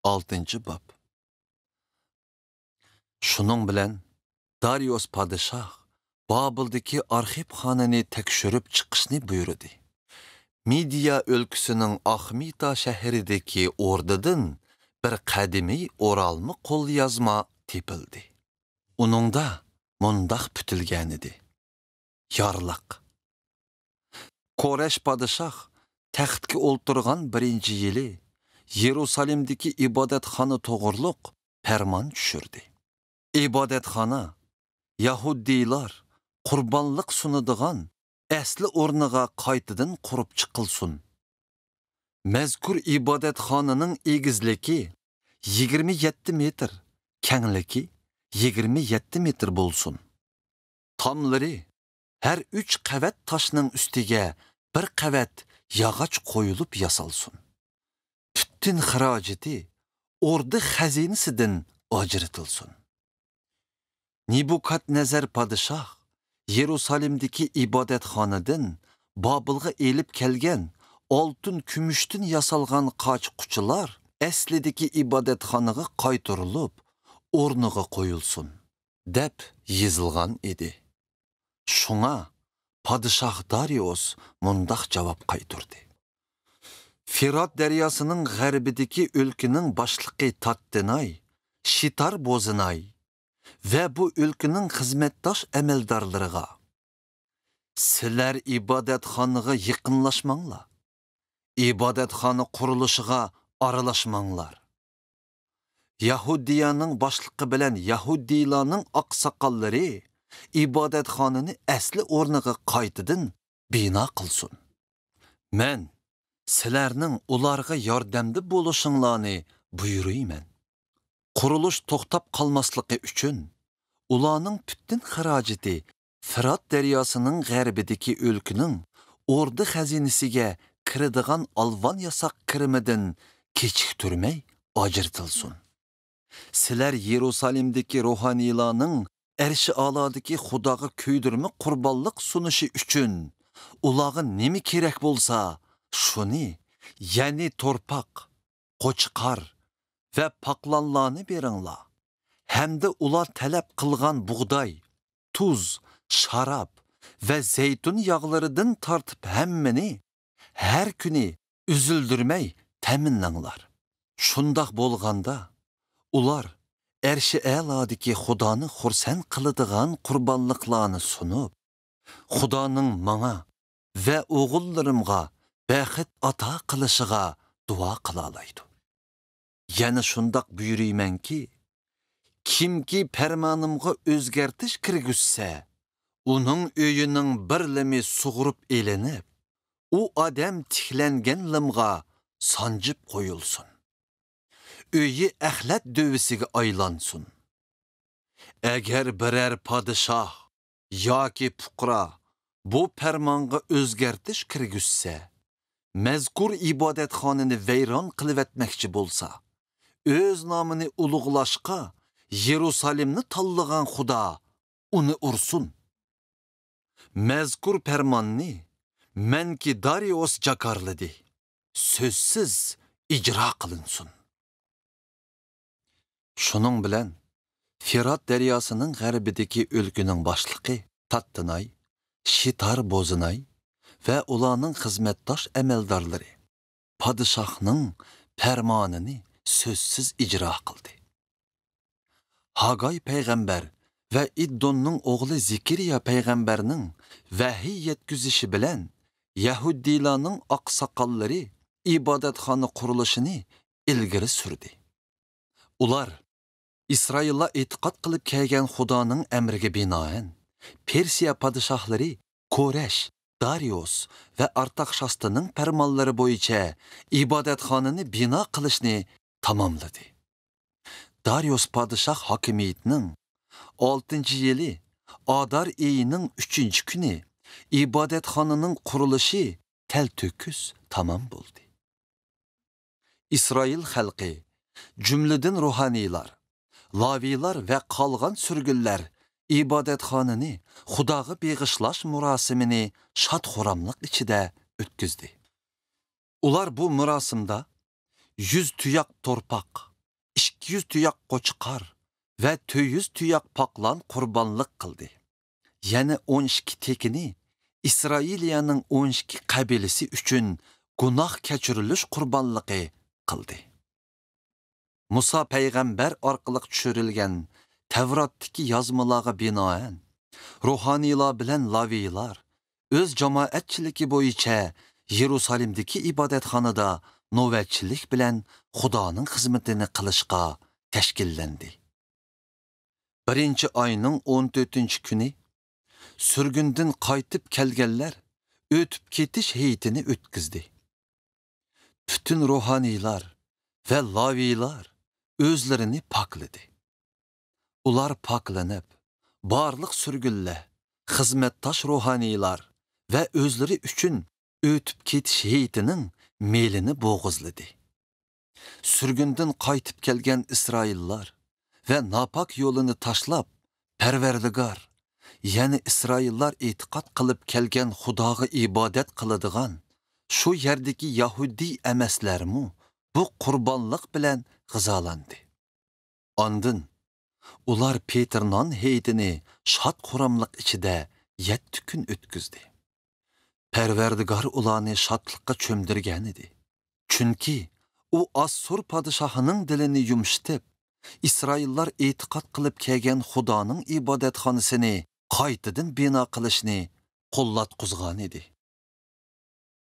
6. bab. Şunun bilen Darius padişah Babildeki arxivxonani tekshirib chiqishni buyurdi. Midiya o'lkasining Axmita shahridagi o'rdadan bir qadimiy o'ralma qo'lyozma tepildi. Uningda mundaq putilgan edi. Yorliq. Koresh padişah taxtga o'ltirgan 1-yili Yerusalimdagi ibodatxona to'g'riliq farmon tushirdi. İbadetxana, Yahudiylar qurbonlik sunadigan asli o'rniga qaytadan qurib chiqilsin. Mazkur ibodatxonaning egizligi 27 metr, kengligi 27 metr bo'lsin. Tomlari her 3 qavat toshning ustiga bir qavat yog'och qo'yilib yasalsin. Bütün xarajati ordu xazinasidan ajratilsin. Nebukadnezar padişah Yerusalimdeki ibadetxonadan Babilga elib kelgan oltin kumushdan yasalgan qochquchilar aslidagi ibadetxonaga qaytarilib o'rniga qo'yilsin deb yozilgan edi. Shunga padişah Darius mundaq javob qaytardi. Firat daryosining g'arbidagi o'lkaning boshlig'i Tattenay, Shitar Bozinay ve bu ülkenin hizmetdaş emeldarlarıga sizler ibadetxonaga yaqinlashmanglar, ibadetxona qurilishig'a aralashmanglar. Yahudiyaning boshlig'i bilan Yahudiylarning oqsoqollari ibadetxonani asli o'rniga qaytadan bino qilsin. Men sizlarning ularga yordamda bo'lishinglarni buyurayman. Quruluş to'xtab qalmasligi uchun ularning bütün xarajati Firat daryosining g'arbidagi o'lkaning o'rda xazinasiga kiradigan alvan yasoq kirimidan kechiktirmay ajratilsin. Sizlar Yerusalimdagi ruhaniylarning arshi a'lodagi Xudoga kuydirma qurbonlik sunishi uchun ularga nima kerak bo'lsa, shuni, ya'ni torpaq, qo'chqar ve paklanlarını beringlar. Hem de ular talep kılgan buğday, tuz, şarap ve zeytun yağlarından tartıp hemmini her günü üzüldürmey teminlanglar. Şundak bolganda ular erşi eladiki Xudanı xursan kılıdığan kurbanlıklarını sunup Xudanın bana ve oğullarımga bəxit ata kılışıga dua kılalaydı. Yani şundaq buyurayman ki, kimki fermanımga özgertiş kirgizse, onun öyünün birlimi sug'urib elenip, o adam tiklengen limga sancıp koyulsun. Öyü ahlat dövisiga aylansın. Eğer birer padişah yoki fuqara bu fermanga özgertiş kirgizse, mezkur ibadetxonani vayron qilib etmekçi bolsa, öz namını ulug'lashqa Yerusalimni tanlagan Xudo uni ursun. Mazkur farmonni menki Darius jakarladi. Sözsiz icra qilinsin. Şunun bilan Firat daryosining g'arbidagi o'lkaning boshlig'i Tattenay, Shitar Bozinay ve ularning xizmetdaş emeldarları padişahning fermanini sözsiz icra qildi. Hagay peygamber ve İddonning o'g'li Zikriya peygamberning vahiy yetkizishi bilan Yahudiylarning oqsoqollari ibodatxona qurilishini ilgari surdi. Ular İsraillar e'tiqod qilib kelgan Xudoning amriga binoan Persiya padişahları Koresh, Darius ve Artaxshasning farmonlari bo'yicha ibadetxonani bino qilishni tamomladi. Darius padişah hakimiyetining 6-yili Adar oyining 3-kuni ibadetxonaning qurilishi talto'kis tamom bo'ldi. İsrail xalqi, jumladan ruhaniylar, laviylar ve qolgan surgunlar ibadetxonani Xudoga beg'ishlash murosimini shod-xuramlik ichida o'tkazdi. Ular bu murosimda 100 tuyoq torpaq, 200 tuyoq qo'chqar va 200 tuyoq poqlon qurbonlik qildi. Yana 12 tekini İsrailiyaning 12 qabilasi uchun gunoh kechirilish qurbonligi qildi. Musa payg'ambar orqali tushirilgan Tavratdagi yozmalarga binoan ruhoniylar bilan laviylar o'z jamoatchiligi bo'yicha Yerusalimdagi ibodatxonada navbatchilik bilan Xudoning xizmatini qilishga tashkillandi. 1-oyning 14-kuni sürgündün qaytib kelganlar o'tib ketish heytini o'tkazdi. Bütün ruhaniylar ve laviylar özlerini pakladı. Ular paklanıp, barlıq sürgünle, xizmettaş ruhaniylar ve özleri üçün ötüp ketiş heytinin melini boğuzladı. Sürgündün qaytib kelgen İsraillar ve napak yolunu taşlap, Perverdigar, yani İsraillar etiqat qılıp kelgen Xudoga ibadet qıladigan, şu yerdeki Yahudi emaslarmu bu qurbonlik bilan g'izolandı. Ondan ular Peternon heytini shod quramliq ichida 7 kun o'tkazdi. Perverdigar ularni shodlikqa cho'mdirgan edi. Chunki u Assur podshohining dilini yumshatib, İsraillar etiqat qilib kelgan Xudoning ibodatxonasini qaytadan bino qilishni qo'llatqizgan edi.